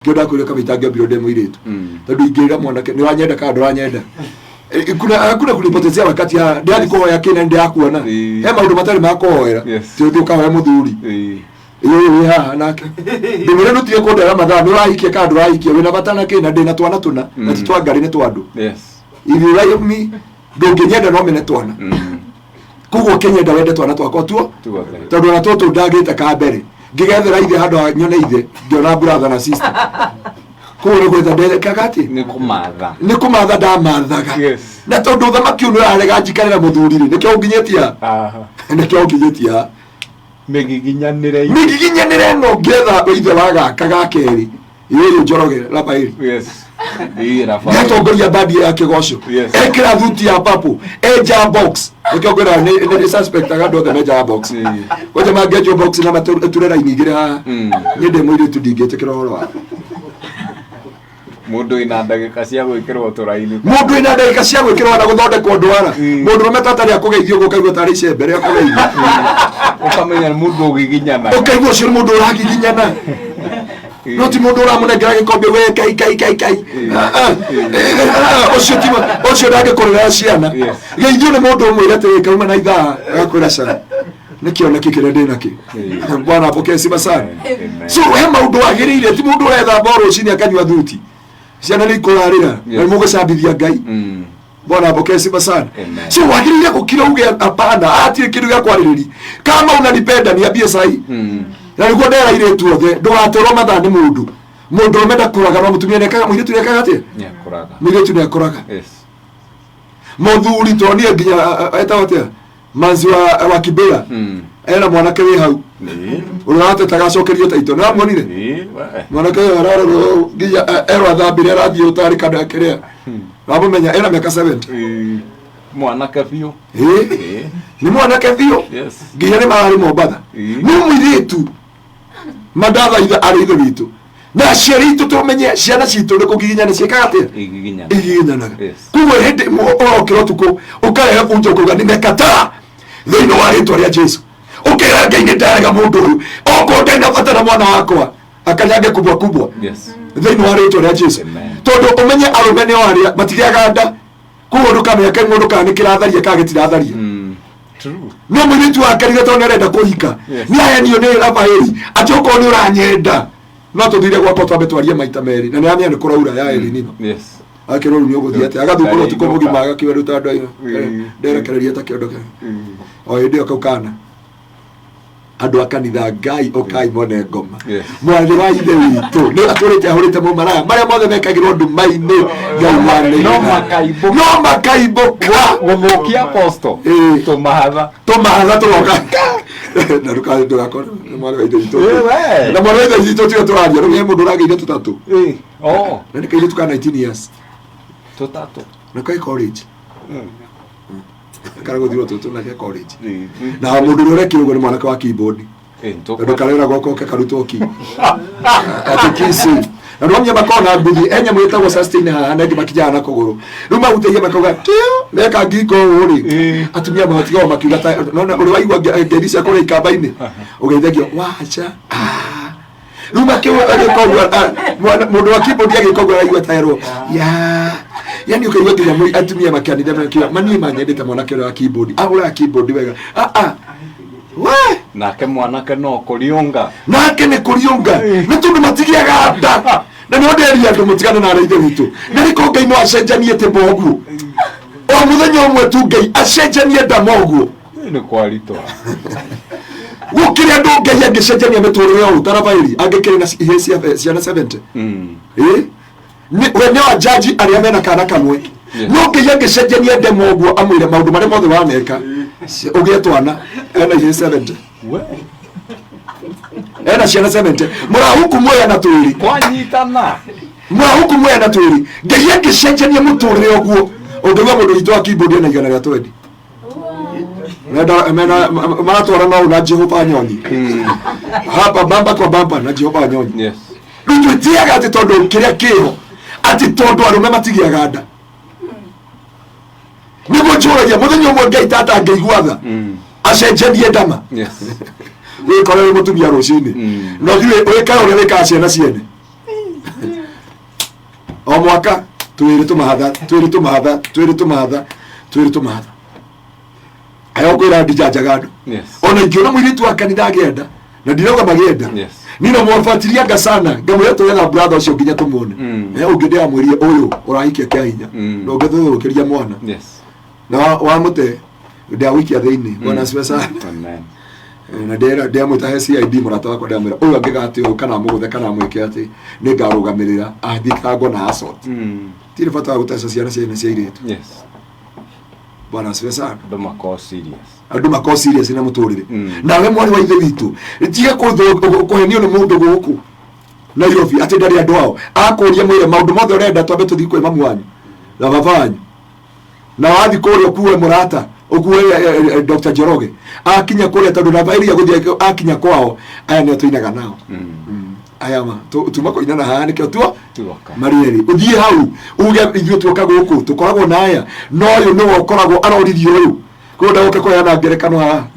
Kioda kule kama itagia biro demo ile tu. Tadu igira mwana ni wanyenda ka ndo wanyenda. Kuna kulipotezea wakati ya ndiani kwa yake na ndiye akuona. Hema ndo matari makoera. Tio kawa muthuri. Iyo ya nake. Ndimire no tie kodera mathaa no rahikie ka ndo rahikie wina batana ke na ndina twana tuna na titwangari ni twandu. Yes. If you like me ndunginyenda no mene twana. Kugo kenyenda wende twana twakwa tuo. Tondu na toto ndagite ka mbere. Ngigethera ithe handu nyone ithe ngiona brother na sister kuri gwetha ndereka gati ni kumatha ndamathaga na tondu thamaki uno arega njikarira muthurire nikio nginyetia nikio nginyetia migiginyanire no ngetha ithe waga kagakeri iyo Njoroge lapa hili Ngetongoria badi ya kigosho ekira thuti ya papu eja box nikio gwera ni suspect agado the major box kwaje magejo box na maturera inigire ha nyende mwiri tudingete kiroro mundu ina ndagika cia gwikirwo turaini mundu ina ndagika cia gwikirwo na guthondekwo ndwara mundu rumetatari akugeithio gukaigwo tari cembere akugeithio ukamenya mundu ugiginyana ukaigwo cio mundu uragiginyana no ti mundu uramunengera gikombe we kai ocio ndage kurera ciana geithio ni mundu umwe irete kauma na ithaa gakwira sana nikio kikire ndina ki bwana apokee sifa sana so hema undu agirire ti mundu uretha boro cini akanywa thuti ciana ni kurarira na mugocambithia Ngai bwana apokee sifa sana so wagirire gukira uge apana ati kindu gya kwaririria kama unanipenda niambie sahi na niguo ndera ile tu othe ndugatorwo mathaa ni mundu umenda kuraga no mutumia nekaga mwire tu nekaga ati kuraga mwire tu nekuraga yes muthuri to nie nginya etawatia manzi wa kibera era mwanake we hau urate tagacokerio taito na monire mwanake arara nginya ero athambire arathio utari kada kiria wabumenya era miaka 70 mwanake bio ni mwanake bio yes nginya ni mari Mombatha ni mwiritu madatha itha ari ithe witu na ciarito tumenye ciana citu ni kugiginyana ciekaga atia igiginyana kuwe hende okiro tuko ukareha kunjo kuga ni mekata thino wa ritwa ria Jesu ukira Ngai ni ndarega mundu uyu oko ndenda fatana mwana wakwa akanyage kubwa yes thino wa ritwa ria Jesu tondu umenye arume ni waria matigiaga nda kuwo ndukamenya kai mundu kana kiratharia kagetiratharia true no mwiritu akariga to nerenda kuhika ni aya niyo ni Rafaeli atoko ni uranyenda no tuthire gwakwa twambe twarie maita meri na niamia ni kuraura ya eli nino yes akero ni uguthia ati agathukuru tukomugi maga kiweru ta ndo nderekereria ta kiondo o ndio kaukana andu akanitha Ngai okai mone ngoma mwari wa ithe witu ni aturite ahurite mu maraya maria mothe mekagirwo ndumaini Ngai mwane no makaibo kwa mukia apostle tumahatha turoka na ruka ndugakora mwari wa ithe witu na mwari wa ithe witu tio turaria ruge mundu rageire tutatu na nikaire tukana 19 years tutatu na kai college karago thiro tutu na college na mundu ure kirugo ni mwanaka wa keyboard ndo karera goko karuto ki atikisi na romye bakona budi enya mwitagwo sustain ha na makijana kuguru ruma uteye makoga tio meka ngiko uri atumia mahatiga makiuga ta nona uri waigwa ngerisia kore ikamba-ini ugeithagio wacha ruma kiwa agikogwa mundu wa keyboard agikogwa aigwa taero yani ukaigwa nginya mwi atumia makanitha makiuga mani manyendete mwanake wa keyboard agura keyboard wega we nake mwanake no kuriunga nake ni kuriunga ni tundu matigiaga nda na no nderia andu mutigana na raithe witu na niko Ngai no acenjanie te moguo o muthenya umwe tu Ngai acenjanie nda moguo ni kwarito gukire andu Ngai angicenjania miturire o Rafaeli angikire na ciana 70 ni wene wa jaji aria mena kana kamwe no Ngai angicenjania nda moguo amwire maundu maria mothe wameka ugetwana ena 70 ena ciana 70 mura huku moya na twiri kwanyitana mura huku moya na twiri Ngai angicenjania muturire oguo ungiwa mundu witwa keyboard na igana ria twendi nenda maratwara no na Jehova nyonyi hapa bamba kwa bamba na Jehova nyonyi yes ndu tiaga ati tondu kiria kiho ati tondu arume matigiaga nda niguo njuragia muthenya umwe Ngai tata ngaiguatha acenjanie ndama yes we kore mutumia rucini no thiwe we kayo we ka ciana ciene o mwaka twiri tumahatha ayo kwira ndijajagado ona ingiona mwiritu wa kanitha agenda na ndirauga magenda nino mwafatiria sana ngamwe togetha brother ucio nginya tumuone ungindea mwiri uyu urahikia kia hinya no ngethurukiria mwana na wa mute ndia wiki atheini bwana asibe sana na ndea mwita CID murata wakwa ndamwira uyu angigati uyu kana muguthe kana mwike ati ni ngarugamirira athikagwo na assault tiri bata gutesa ciana cia iritu bwana asibe sana andu mako serious na muturire nawe mwari wa ithe witu tiga kuhenio ni mundu guku Nairobi ati ndari andu ao akuria mwire maundu mothe urenda twambe tuthi kwi mamu wanyu na babanyu na wathi kuria kuwe murata ukuwe Dr. Njoroge akinya kuria tondu na bairi guthie akinya kwao aya ni tuinaga nao aya ma tumako inana hane ke tuo marieri uthie hau uge ithuĩ tuoka guku tukoragwo na aya no uyu no ukoragwo arorithio uyu kuda uke ko yana ngerekano ha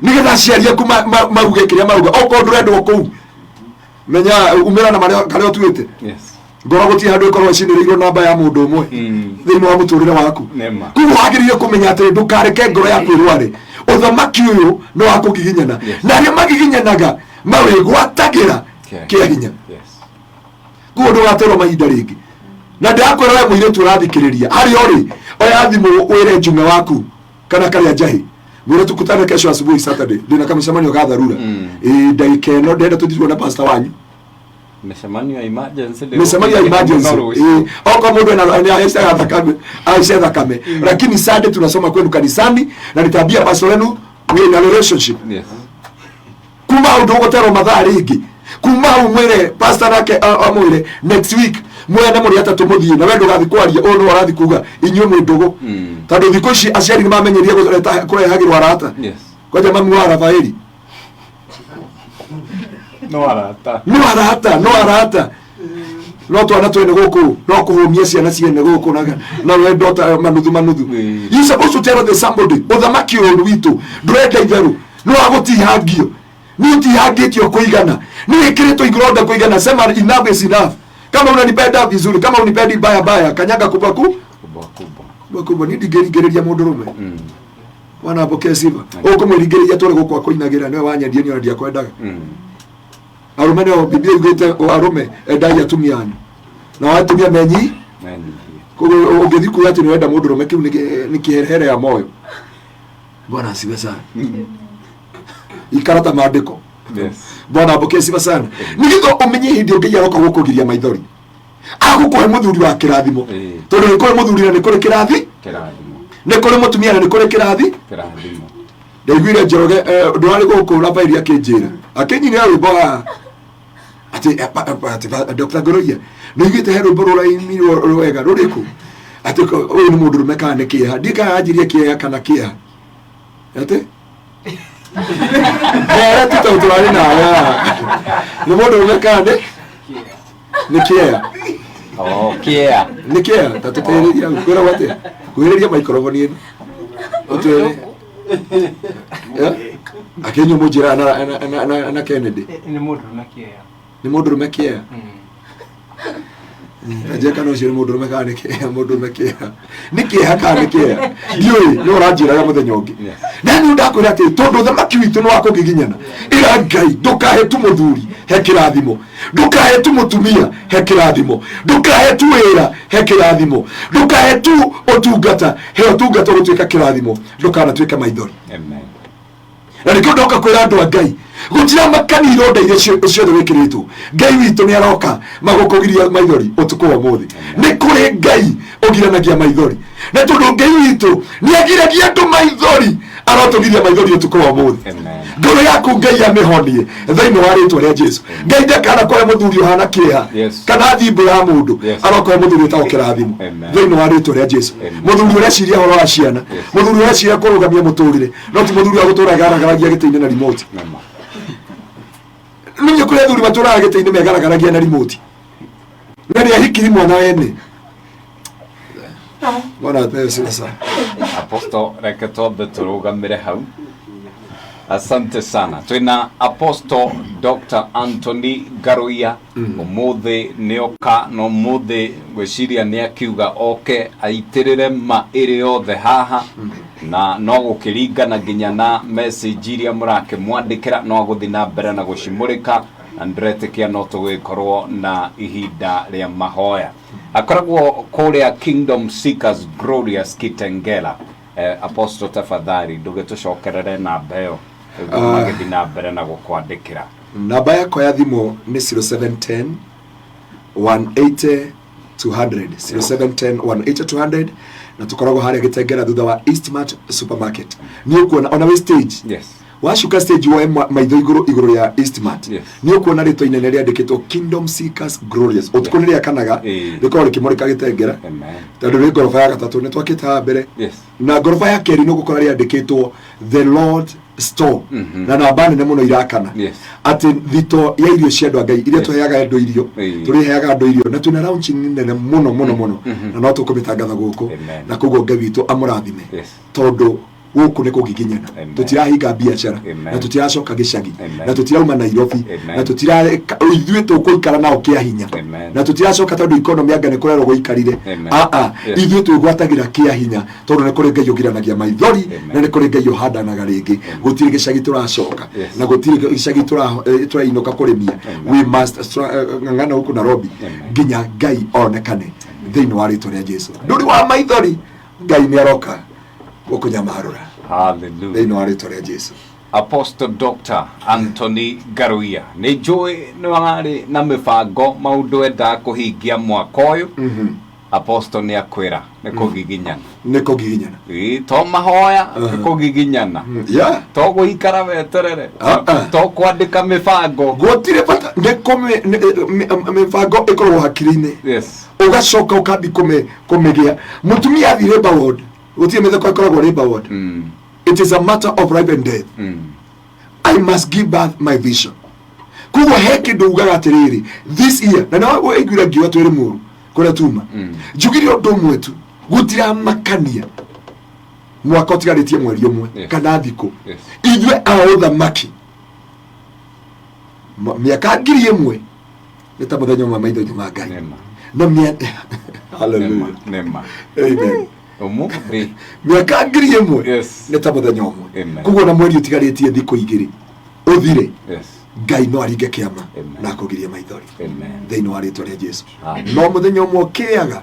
nigetha ciaria ku maruge kiria maruga oko ndurendwo ku menya umira na kare tuite ngoro guti handu ikorwo ciniriirwo namba ya mundu umwe thiini wa muturire waku kuo wagiririe kumenya ati ndukareke ngoro yaku irware uthamaki uyu no wakugiginyana na ria magiginyanaga mawigwatagira kia hinya kuo ndugaterwo mahinda ringi na ndakwira we muiritu urathikiriria hari ori oya thimu wire njume waku kana kali ajahi mwire tukutane kesho asubuhi Saturday ndina kama mshamanio ga dharura dakika ino ndenda tuthirwo na pastor wanyu mshamanio ya emergency oko mundu ana aisha thakame lakini Sunday tunasoma kwenu kanisani na nitabia pastor wenu we in a relationship kuma udogotero mathaa ringi kuma umwire pastor nake amwire next week mwene muri atatu muthie na wendo gathi kwaria ono arathi kuga inyu mundugo tondu thiko ici aciari ni mamenyeria kurehagirwo arata kwaja mamu wa Rafaeli no arata no twana twene guku no kuhumia ciana ciene guku na wendo ta manuthu you supposed to tell the somebody uthamaki uyu witu ndurenda itheru no agutihangio ni utihangitio kuigana ni ikiritwo igroda kuigana sema enough is enough. Kama unanipenda vizuri, kama unipendi baya kanyaga kubwa ni digerigereria mundu rume wana apokea sifa ukumwirigereria tore gukwa kuinagira niwe wanyendie ni ondia kwendaga arume no biblia igete arume endai atumia anyu na watumia menyi kugo ugethi kuya ati ni wenda mundu rume kiu ni kiherehere ya moyo bwana asiwe sana ikarata maandiko bwana apokea sifa sana nigitho umenye hindi ungiya roka gukugiria maithori agukuhe muthuri wa kirathimo tondu ni kuri muthuri na ni kuri kirathimo ni kuri mutumia na ni kuri kirathimo ndaiguire Njoroge ndwari guku Rafaeli akinjira akinyina rwimbo ati Dr. Ngaruiya niguite he rwimbo ruraini rwega ruriku ati uyu ni mundu rumekane kiha ndika ajirie kiha kana kiha ati tutauturari nawe ni mundu umekane nikia nikia tatuteriria kwira wate kwiriria microphone ino utwere akenyo mujira na Kennedy ni mundu umekia aje kana ucio mundu umekane nikia kana nikia ndioi no rajira ya muthenya ungi nani ndakwira ati tondu thamaki witu no wakugiginyana ira Ngai ndukahe tu muthuri he kirathimo ndukahe tu mutumia he kirathimo ndukahe tu wira he kirathimo ndukahe tu otungata he otungata gutuika kirathimo ndukana tuika maithori amen na nikio ndoka kwira andu a Ngai gutira makani ironda iria ciothe wikiritwo Ngai witu ni aroka magukugiria maithori utuko wa muthi ni kuri Ngai ugiranagia maithori na tondu Ngai witu ni agiragia andu maithori arotugiria maithori utuko wa muthi ngoro yaku Ngai amihonie thaini wa ritwa ria Jesu Ngai ndakana kwa muthuri hana kiha kana thimbu ya mundu aroka muthuri utago kirathimo thaini wa ritwa ria Jesu muthuri uria ciria horo wa ciana muthuri uria ciria kurugamia muturire no ti muthuri wa gutura garagaragia gitiine na remote ninyo kule thuri batura gitiine megaragaragia na remote ngani ahikiri mwana wene Bwana apewe sana. Aposto reke twambe turugamire hau Asante sana. Twina Apostle Dr. Anthony Ngaruiya umuthi nioka no muthi gwiciria ni akiuga oke aitirire ma iri yothe haha na no gukiringana nginya na message iria murake mwandikira no guthi na mbere na gucimurika na ndretikia no tugikorwo na ihinda ria mahoya akoragwo kuria Kingdom Seekers Glorious Kitengela. Apostle tafadhali ndugetucokerere na mbeo magithina mbere na gukwandikira. Namba yako ya thimu ni 0710 180 200 0710 180 200 na tukoragwo haria Gitengela thutha wa Eastmart Supermarket. Ni ukuona on a stage. Yes. Washuka stage wa maitho iguru ya Eastmart. Yes. Ni ukuona rito inene ria ndikitwo Kingdom Seekers Glorious. Utukuneria kanaga riko rikimurika Gitengela. Amen. Tondu ri gorofa ya gatatu ni twakita mbere. Yes. Na gorofa ya keri no gukora ria ndikitwo The Lord Store. Na namba nene muno irakana. Yes. Ati thito ya irio cia andu ngai iria tuheaga andu irio. Turiheaga andu irio na tuna launch nene muno. Na no tukumitangatha guku na kugo ngai witu amurathime. Tondu guku ni kugiginyana tutirahinga biashara na tutiracoka gicagi na tutirauma Nairobi na tutira ithuĩ tukuikara nao kia hinya na tutiracoka tondu economy anga ni kurero guikarire ithuĩ twigwatagira kia hinya tondu ni kuri ngai ugiranagia maithori na ni kuri ngai uhandanaga ringi gutiri gicagi turacoka na gutiri gicagi turainoka kurimia we must ng'ang'ana huku Nairobi nginya ngai onekane thiini wa ritwa ria Jesu nduri wa maithori ngai ni aroka ukunyamarura. Hallelujah. They know atoria Jesu. Apostle Dr. Anthony Ngaruiya ni joy no ngari na mifango maundu enda kuhingia mwaka uyu. Apostle ni akwira ni kugiginyana. Ni kugiginyana. To mahoya ni kugiginyana. Yeah. To guikara weterere. To kwandika mifango. Gotire bata ne mifango ikorwo hakiri-ini. Yes. Ugacoka ukabi kumegia. Mutumia athire bawod. Utie metheko ikoragwo ri bawod. It is a matter of life and death. I must give birth my vision. Kugo heke ndugaga atiriri this year na nawe igwira ngiwa twiri muru kora tuma. Jugiri ondo mwetu gutira makania mwaka otigaritie mweri umwe kana thiko. Ithwe aotha maki. Miaka ngiri imwe nita muthenya wa maitho nyuma ngai. Na hallelujah. Nema. Amen. Umuthi miaka ngiri imwe nita muthenya umwe kugo na mweri utigaritie thiko igiri uthire ngai no aringe kiama na kugiria maithori thiini wa ritwa ria Jesu no muthenya umwe kiaga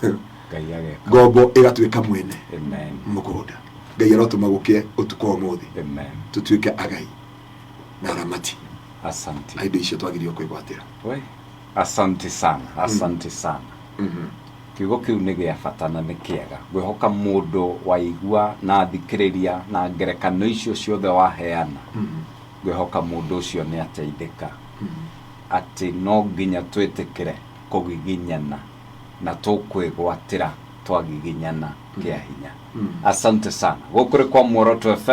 ngai age ngombo igatuika mwene mugunda ngai arotuma gukie utuko umuthi tutuike agai na ramati. Asante aido icio twagirio kwigwatira we asante sana kiugo kiu ni gia fatana ni kiega gwihoka mundu waigua na thikiriria na ngerekano icio ciothe waheana gwihoka mundu ucio ni ateithika ati no nginya twitikire kugiginyana na tukwigwatira twagiginyana kia hinya. Asante sana gukuri kwa Mworoto FM.